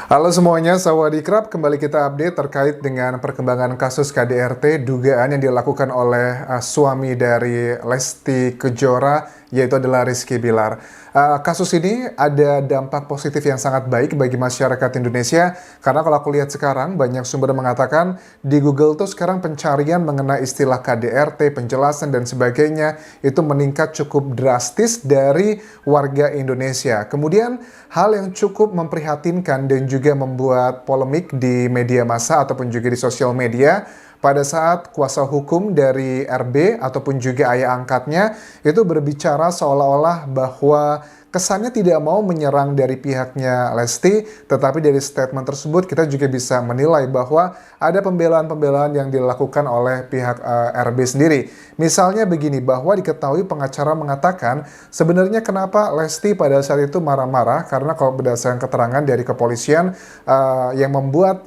Halo semuanya, Sawadee-krap. Kembali kita update terkait dengan perkembangan kasus KDRT dugaan yang dilakukan oleh suami dari Lesti Kejora, yaitu adalah Rizky Bilar. Kasus ini ada dampak positif yang sangat baik bagi masyarakat Indonesia, karena kalau aku lihat sekarang banyak sumber mengatakan di Google tuh sekarang pencarian mengenai istilah KDRT, penjelasan dan sebagainya itu meningkat cukup drastis dari warga Indonesia. Kemudian hal yang cukup memprihatinkan dan juga membuat polemik di media massa ataupun juga di sosial media pada saat kuasa hukum dari RB ataupun juga ayah angkatnya itu berbicara seolah-olah bahwa kesannya tidak mau menyerang dari pihaknya Lesti, tetapi dari statement tersebut kita juga bisa menilai bahwa ada pembelaan-pembelaan yang dilakukan oleh pihak RB sendiri. Misalnya begini, bahwa diketahui pengacara mengatakan sebenarnya kenapa Lesti pada saat itu marah-marah, karena kalau berdasarkan keterangan dari kepolisian yang membuat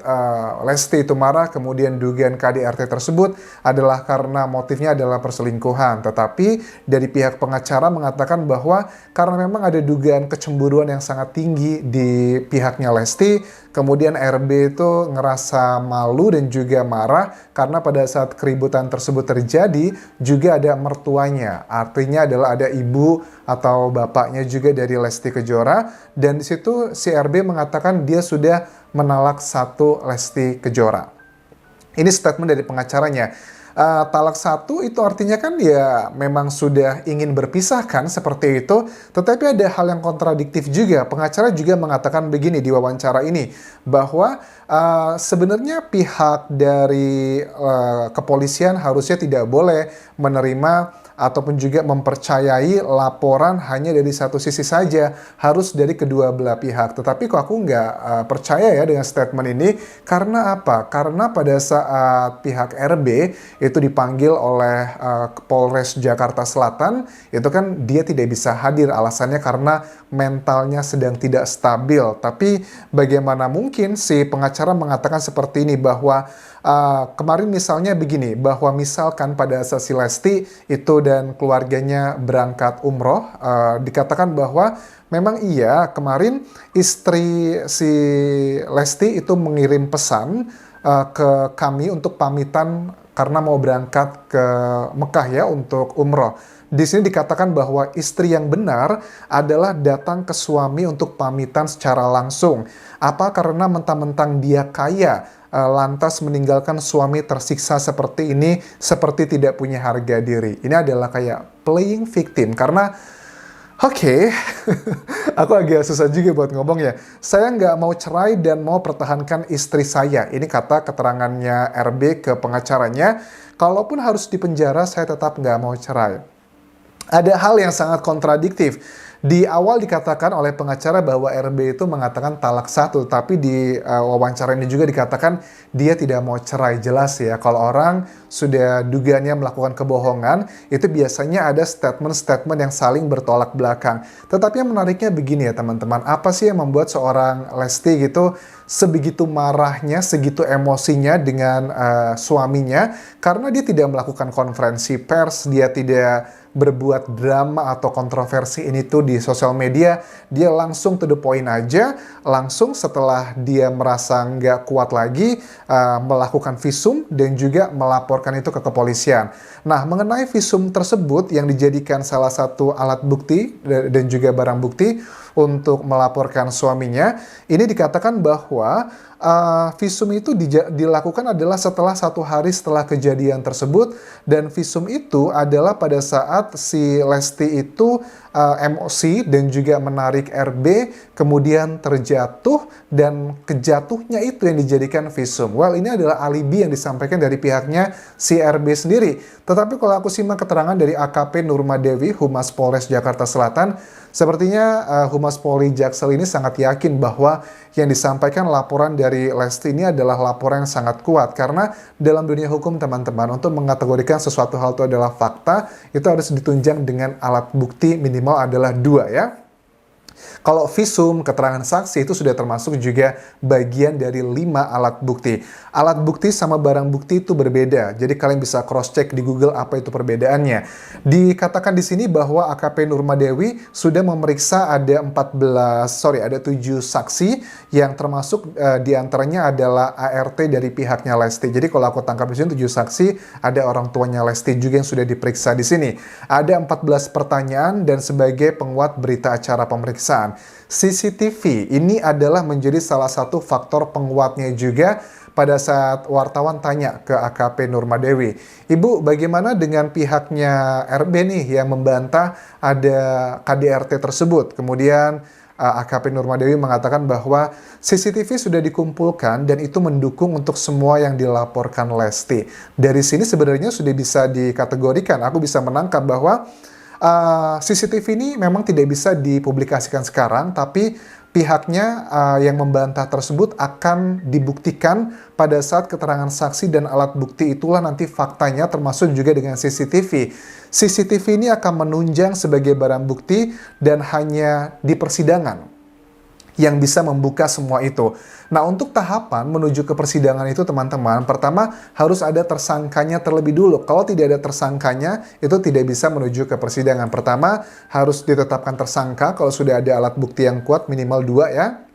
Lesti itu marah, kemudian dugaan KDRT tersebut adalah karena motifnya adalah perselingkuhan. Tetapi dari pihak pengacara mengatakan bahwa karena memang ada dugaan kecemburuan yang sangat tinggi di pihaknya Lesti, kemudian RB itu ngerasa malu dan juga marah karena pada saat keributan tersebut terjadi juga ada mertuanya, artinya adalah ada ibu atau bapaknya juga dari Lesti Kejora, dan di situ si RB mengatakan dia sudah menalak satu Lesti Kejora. Ini statement dari pengacaranya. Talak satu itu artinya kan ya memang sudah ingin berpisah kan, seperti itu. Tetapi ada hal yang kontradiktif juga. Pengacara juga mengatakan begini di wawancara ini, bahwa sebenarnya pihak dari kepolisian harusnya tidak boleh menerima ataupun juga mempercayai laporan hanya dari satu sisi saja, harus dari kedua belah pihak. Tetapi kok aku nggak percaya ya dengan statement ini, karena apa? Karena pada saat pihak RB itu dipanggil oleh Polres Jakarta Selatan, itu kan dia tidak bisa hadir, alasannya karena mentalnya sedang tidak stabil. Tapi bagaimana mungkin si pengacara mengatakan seperti ini, bahwa kemarin misalnya begini, bahwa misalkan pada saat si Lesti itu dan keluarganya berangkat umroh, dikatakan bahwa memang iya kemarin istri si Lesti itu mengirim pesan ke kami untuk pamitan karena mau berangkat ke Mekah ya untuk umroh. Di sini dikatakan bahwa istri yang benar adalah datang ke suami untuk pamitan secara langsung. Apa karena mentang-mentang dia kaya, lantas meninggalkan suami tersiksa seperti ini, seperti tidak punya harga diri. Ini adalah kayak playing victim, karena oke, aku agak susah juga buat ngomong ya. Saya nggak mau cerai dan mau pertahankan istri saya. Ini kata keterangannya RB ke pengacaranya. Kalaupun harus dipenjara, saya tetap nggak mau cerai. Ada hal yang sangat kontradiktif. Di awal dikatakan oleh pengacara bahwa RB itu mengatakan talak satu, tapi di wawancara ini juga dikatakan dia tidak mau cerai. Jelas ya, kalau orang sudah dugaannya melakukan kebohongan, itu biasanya ada statement-statement yang saling bertolak belakang. Tetapi yang menariknya begini ya teman-teman, apa sih yang membuat seorang Lesti gitu sebegitu marahnya, segitu emosinya dengan suaminya, karena dia tidak melakukan konferensi pers, dia tidak berbuat drama atau kontroversi ini tuh di sosial media, dia langsung to the point aja, langsung setelah dia merasa nggak kuat lagi, melakukan visum dan juga melaporkan itu ke kepolisian. Nah, mengenai visum tersebut yang dijadikan salah satu alat bukti dan juga barang bukti untuk melaporkan suaminya, ini dikatakan bahwa visum itu dilakukan adalah setelah 1 hari setelah kejadian tersebut, dan visum itu adalah pada saat si Lesti itu emosi dan juga menarik RB, kemudian terjatuh, dan kejatuhnya itu yang dijadikan visum. Well, ini adalah alibi yang disampaikan dari pihaknya si RB sendiri. Tetapi kalau aku simak keterangan dari AKP Nurmadewi, Humas Polres Jakarta Selatan, sepertinya Humas Polri Jaksel ini sangat yakin bahwa yang disampaikan laporan dari Lesti ini adalah laporan yang sangat kuat. Karena dalam dunia hukum teman-teman, untuk mengategorikan sesuatu hal itu adalah fakta, itu harus ditunjang dengan alat bukti minimal adalah 2 ya. Kalau visum, keterangan saksi itu sudah termasuk juga bagian dari 5 alat bukti. Alat bukti sama barang bukti itu berbeda, jadi kalian bisa cross-check di Google apa itu perbedaannya. Dikatakan di sini bahwa AKP Nurmadewi sudah memeriksa ada 7 saksi yang termasuk diantaranya adalah ART dari pihaknya Lesti. Jadi kalau aku tangkap di sini 7 saksi, ada orang tuanya Lesti juga yang sudah diperiksa di sini. Ada 14 pertanyaan dan sebagai penguat berita acara pemeriksaan. CCTV ini adalah menjadi salah satu faktor penguatnya juga pada saat wartawan tanya ke AKP Nurmadewi. Ibu, bagaimana dengan pihaknya RB nih yang membantah ada KDRT tersebut? Kemudian AKP Nurmadewi mengatakan bahwa CCTV sudah dikumpulkan dan itu mendukung untuk semua yang dilaporkan Lesti. Dari sini sebenarnya sudah bisa dikategorikan, aku bisa menangkap bahwa CCTV ini memang tidak bisa dipublikasikan sekarang, tapi pihaknya yang membantah tersebut akan dibuktikan pada saat keterangan saksi dan alat bukti itulah nanti faktanya termasuk juga dengan CCTV. CCTV ini akan menunjang sebagai barang bukti dan hanya di persidangan yang bisa membuka semua itu. Nah, untuk tahapan menuju ke persidangan itu teman-teman, pertama harus ada tersangkanya terlebih dulu. Kalau tidak ada tersangkanya, itu tidak bisa menuju ke persidangan. Pertama, harus ditetapkan tersangka kalau sudah ada alat bukti yang kuat, minimal 2 ya.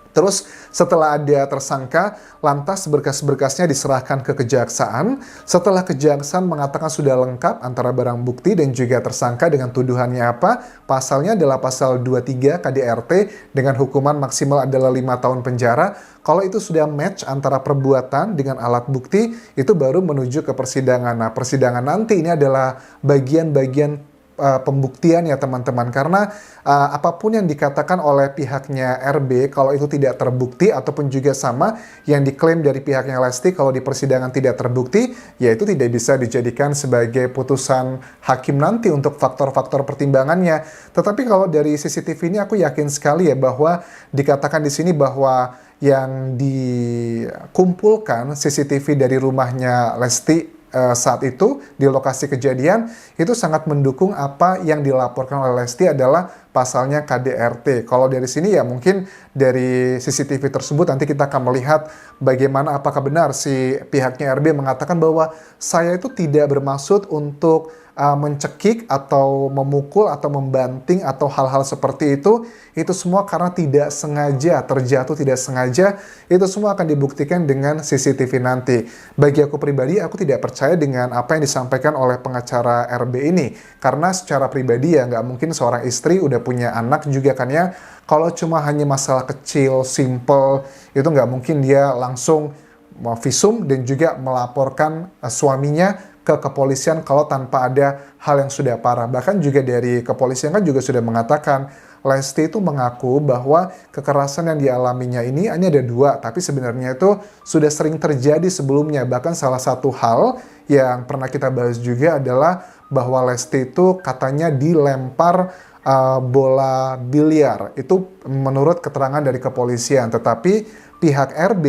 Terus setelah ada tersangka, lantas berkas-berkasnya diserahkan ke kejaksaan. Setelah kejaksaan mengatakan sudah lengkap antara barang bukti dan juga tersangka dengan tuduhannya apa, pasalnya adalah pasal 23 KDRT dengan hukuman maksimal adalah 5 tahun penjara. Kalau itu sudah match antara perbuatan dengan alat bukti, itu baru menuju ke persidangan. Nah, persidangan nanti ini adalah bagian-bagian pembuktian ya teman-teman, karena apapun yang dikatakan oleh pihaknya RB kalau itu tidak terbukti ataupun juga sama yang diklaim dari pihaknya Lesti kalau di persidangan tidak terbukti, ya itu tidak bisa dijadikan sebagai putusan hakim nanti untuk faktor-faktor pertimbangannya. Tetapi kalau dari CCTV ini aku yakin sekali ya bahwa dikatakan di sini bahwa yang dikumpulkan CCTV dari rumahnya Lesti saat itu di lokasi kejadian itu sangat mendukung apa yang dilaporkan oleh Lesti adalah pasalnya KDRT. Kalau dari sini ya mungkin dari CCTV tersebut nanti kita akan melihat bagaimana apakah benar si pihaknya RB mengatakan bahwa saya itu tidak bermaksud untuk mencekik atau memukul atau membanting atau hal-hal seperti itu semua karena tidak sengaja, terjatuh tidak sengaja, itu semua akan dibuktikan dengan CCTV nanti. Bagi aku pribadi, aku tidak percaya dengan apa yang disampaikan oleh pengacara RB ini, karena secara pribadi ya nggak mungkin seorang istri udah punya anak juga kan ya, kalau cuma hanya masalah kecil, simple, itu nggak mungkin dia langsung visum dan juga melaporkan suaminya ke kepolisian kalau tanpa ada hal yang sudah parah. Bahkan juga dari kepolisian kan juga sudah mengatakan Lesti itu mengaku bahwa kekerasan yang dialaminya ini hanya ada 2, tapi sebenarnya itu sudah sering terjadi sebelumnya. Bahkan salah satu hal yang pernah kita bahas juga adalah bahwa Lesti itu katanya dilempar bola biliar. Itu menurut keterangan dari kepolisian. Tetapi pihak RB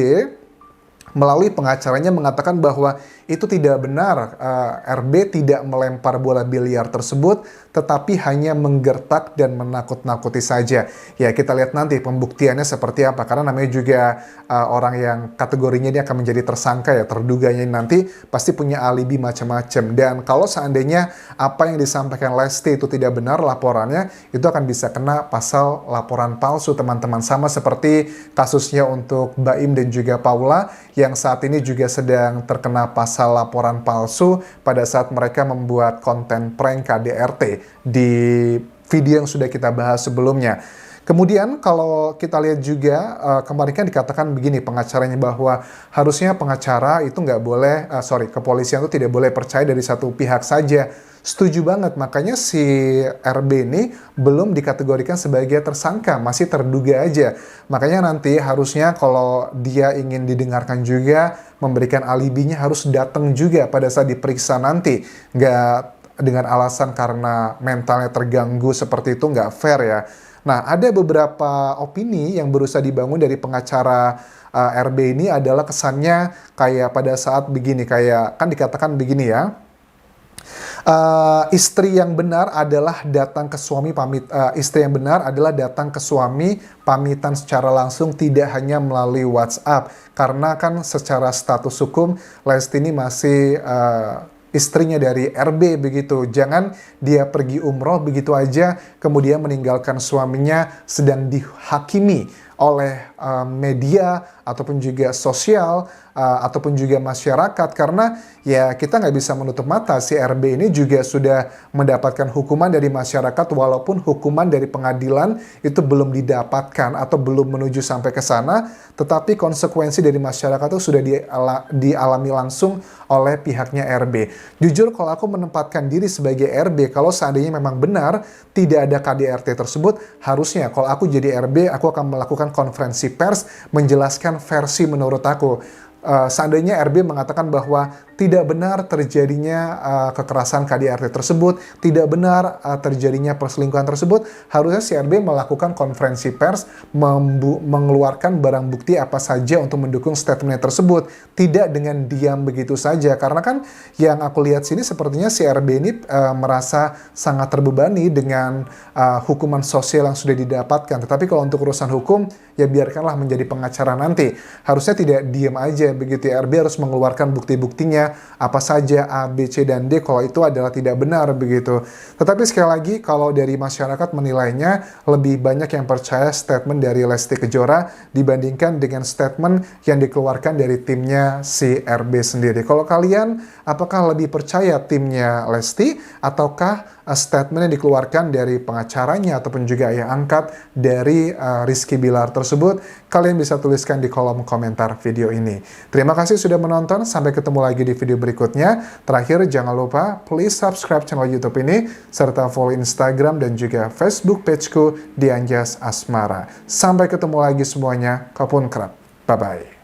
melalui pengacaranya mengatakan bahwa itu tidak benar, RB tidak melempar bola biliar tersebut, tetapi hanya menggertak dan menakut-nakuti saja. Ya, kita lihat nanti pembuktiannya seperti apa, karena namanya juga orang yang kategorinya ini akan menjadi tersangka ya, terduganya nanti pasti punya alibi macam-macam. Dan kalau seandainya apa yang disampaikan Lesti itu tidak benar laporannya, itu akan bisa kena pasal laporan palsu teman-teman. Sama seperti kasusnya untuk Baim dan juga Paula, yang saat ini juga sedang terkena pasal laporan palsu pada saat mereka membuat konten prank KDRT di video yang sudah kita bahas sebelumnya. Kemudian kalau kita lihat juga kemarin kan dikatakan begini pengacaranya bahwa harusnya pengacara itu nggak boleh, kepolisian itu tidak boleh percaya dari satu pihak saja. Setuju banget, makanya si RB ini belum dikategorikan sebagai tersangka, masih terduga aja. Makanya nanti harusnya kalau dia ingin didengarkan juga, memberikan alibinya harus datang juga pada saat diperiksa nanti. Nggak dengan alasan karena mentalnya terganggu seperti itu, nggak fair ya. Nah, ada beberapa opini yang berusaha dibangun dari pengacara RB ini adalah kesannya kayak pada saat begini, kayak kan dikatakan begini ya. Istri yang benar adalah datang ke suami istri yang benar adalah datang ke suami pamitan secara langsung, tidak hanya melalui WhatsApp. Karena kan secara status hukum Lesti ini masih istrinya dari RB begitu. Jangan dia pergi umroh begitu aja kemudian meninggalkan suaminya sedang dihakimi oleh media ataupun juga sosial ataupun juga masyarakat, karena ya kita nggak bisa menutup mata si RB ini juga sudah mendapatkan hukuman dari masyarakat, walaupun hukuman dari pengadilan itu belum didapatkan atau belum menuju sampai ke sana, tetapi konsekuensi dari masyarakat itu sudah dialami langsung oleh pihaknya RB. Jujur kalau aku menempatkan diri sebagai RB, kalau seandainya memang benar tidak ada KDRT tersebut, harusnya kalau aku jadi RB aku akan melakukan konferensi pers menjelaskan versi menurut aku. Seandainya RB mengatakan bahwa tidak benar terjadinya kekerasan KDRT tersebut, tidak benar terjadinya perselingkuhan tersebut, harusnya si RB melakukan konferensi pers, mengeluarkan barang bukti apa saja untuk mendukung statementnya tersebut, tidak dengan diam begitu saja. Karena kan yang aku lihat sini sepertinya si RB ini merasa sangat terbebani dengan hukuman sosial yang sudah didapatkan. Tetapi kalau untuk urusan hukum, ya biarkanlah menjadi pengacara nanti. Harusnya tidak diam aja begitu ya. RB harus mengeluarkan bukti-buktinya apa saja A, B, C, dan D kalau itu adalah tidak benar begitu. Tetapi sekali lagi kalau dari masyarakat menilainya lebih banyak yang percaya statement dari Lesti Kejora dibandingkan dengan statement yang dikeluarkan dari timnya si RB sendiri. Kalau kalian apakah lebih percaya timnya Lesti ataukah statement yang dikeluarkan dari pengacaranya ataupun juga ayah angkat dari Rizky Bilar tersebut? Kalian bisa tuliskan di kolom komentar video ini. Terima kasih sudah menonton, sampai ketemu lagi di video berikutnya. Terakhir jangan lupa please subscribe channel YouTube ini serta follow Instagram dan juga Facebook pageku di Anjas Asmara. Sampai ketemu lagi semuanya, kapun kerap. Bye bye.